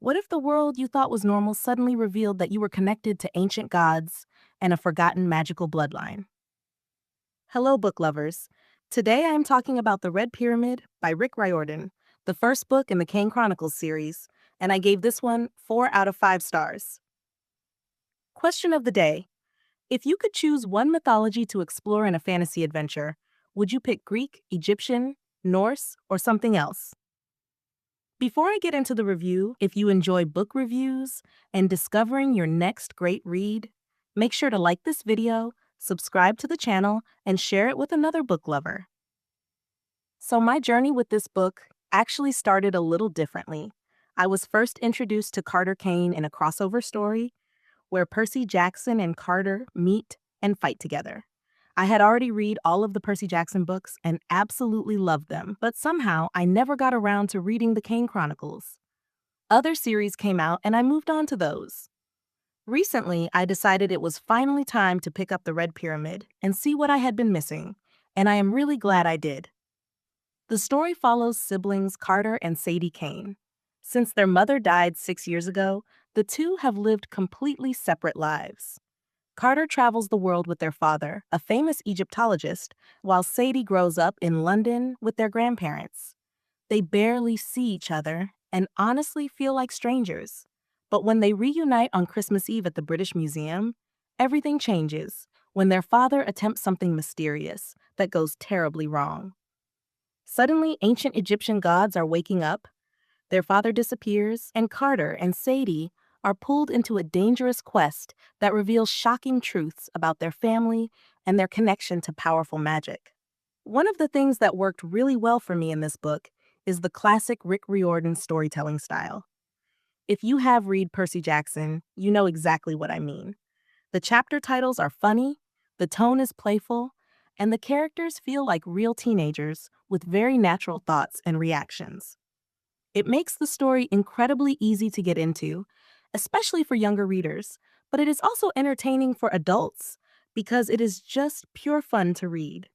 What if the world you thought was normal suddenly revealed that you were connected to ancient gods and a forgotten magical bloodline? Hello, book lovers. Today I am talking about The Red Pyramid by Rick Riordan, the first book in the Kane Chronicles series, and I gave this one 4 out of 5 stars. Question of the day. If you could choose one mythology to explore in a fantasy adventure, would you pick Greek, Egyptian, Norse, or something else? Before I get into the review, if you enjoy book reviews and discovering your next great read, make sure to like this video, subscribe to the channel, and share it with another book lover. So my journey with this book actually started a little differently. I was first introduced to Carter Kane in a crossover story where Percy Jackson and Carter meet and fight together. I had already read all of the Percy Jackson books and absolutely loved them, but somehow I never got around to reading the Kane Chronicles. Other series came out and I moved on to those. Recently, I decided it was finally time to pick up The Red Pyramid and see what I had been missing, and I am really glad I did. The story follows siblings Carter and Sadie Kane. Since their mother died 6 years ago, the two have lived completely separate lives. Carter travels the world with their father, a famous Egyptologist, while Sadie grows up in London with their grandparents. They barely see each other and honestly feel like strangers. But when they reunite on Christmas Eve at the British Museum, everything changes when their father attempts something mysterious that goes terribly wrong. Suddenly, ancient Egyptian gods are waking up, their father disappears, and Carter and Sadie are pulled into a dangerous quest that reveals shocking truths about their family and their connection to powerful magic. One of the things that worked really well for me in this book is the classic Rick Riordan storytelling style. If you have read Percy Jackson, you know exactly what I mean. The chapter titles are funny, the tone is playful, and the characters feel like real teenagers with very natural thoughts and reactions. It makes the story incredibly easy to get into, especially for younger readers, but it is also entertaining for adults because it is just pure fun to read.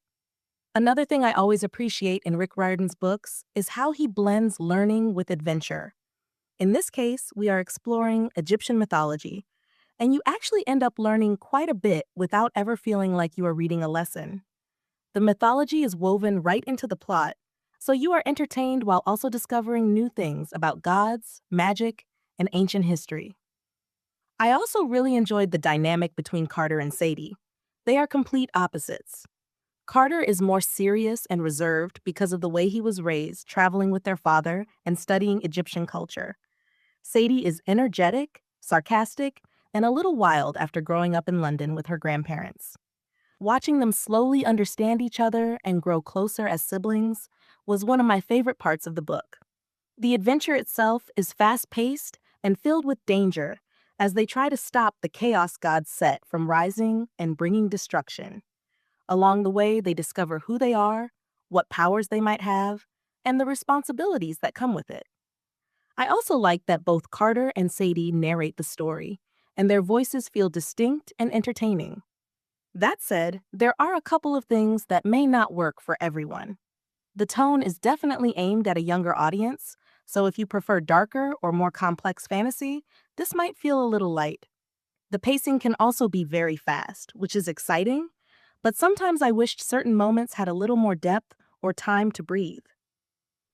Another thing I always appreciate in Rick Riordan's books is how he blends learning with adventure. In this case, we are exploring Egyptian mythology, and you actually end up learning quite a bit without ever feeling like you are reading a lesson. The mythology is woven right into the plot, so you are entertained while also discovering new things about gods, magic, and ancient history. I also really enjoyed the dynamic between Carter and Sadie. They are complete opposites. Carter is more serious and reserved because of the way he was raised, traveling with their father and studying Egyptian culture. Sadie is energetic, sarcastic, and a little wild after growing up in London with her grandparents. Watching them slowly understand each other and grow closer as siblings was one of my favorite parts of the book. The adventure itself is fast-paced and filled with danger as they try to stop the chaos gods Set from rising and bringing destruction. Along the way, they discover who they are, what powers they might have, and the responsibilities that come with it. I also like that both Carter and Sadie narrate the story, and their voices feel distinct and entertaining. That said, there are a couple of things that may not work for everyone. The tone is definitely aimed at a younger audience, so if you prefer darker or more complex fantasy, this might feel a little light. The pacing can also be very fast, which is exciting, but sometimes I wished certain moments had a little more depth or time to breathe.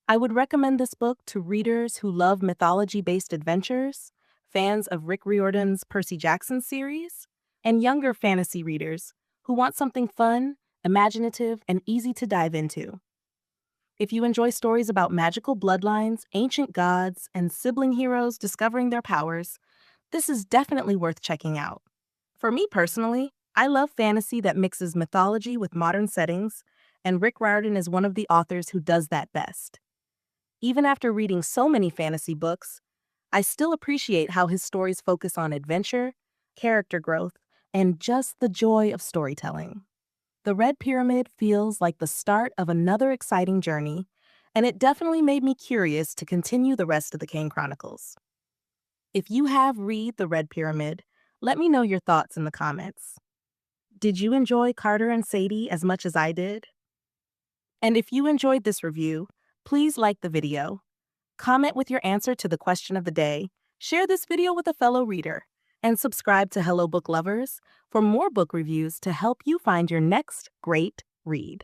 I would recommend this book to readers who love mythology-based adventures, fans of Rick Riordan's Percy Jackson series, and younger fantasy readers who want something fun, imaginative, and easy to dive into. If you enjoy stories about magical bloodlines, ancient gods, and sibling heroes discovering their powers, this is definitely worth checking out. For me personally, I love fantasy that mixes mythology with modern settings, and Rick Riordan is one of the authors who does that best. Even after reading so many fantasy books, I still appreciate how his stories focus on adventure, character growth, and just the joy of storytelling. The Red Pyramid feels like the start of another exciting journey, and it definitely made me curious to continue the rest of the Kane Chronicles. If you have read The Red Pyramid, let me know your thoughts in the comments. Did you enjoy Carter and Sadie as much as I did? And if you enjoyed this review, please like the video, comment with your answer to the question of the day, Share this video with a fellow reader and subscribe to Hello Book Lovers for more book reviews to help you find your next great read.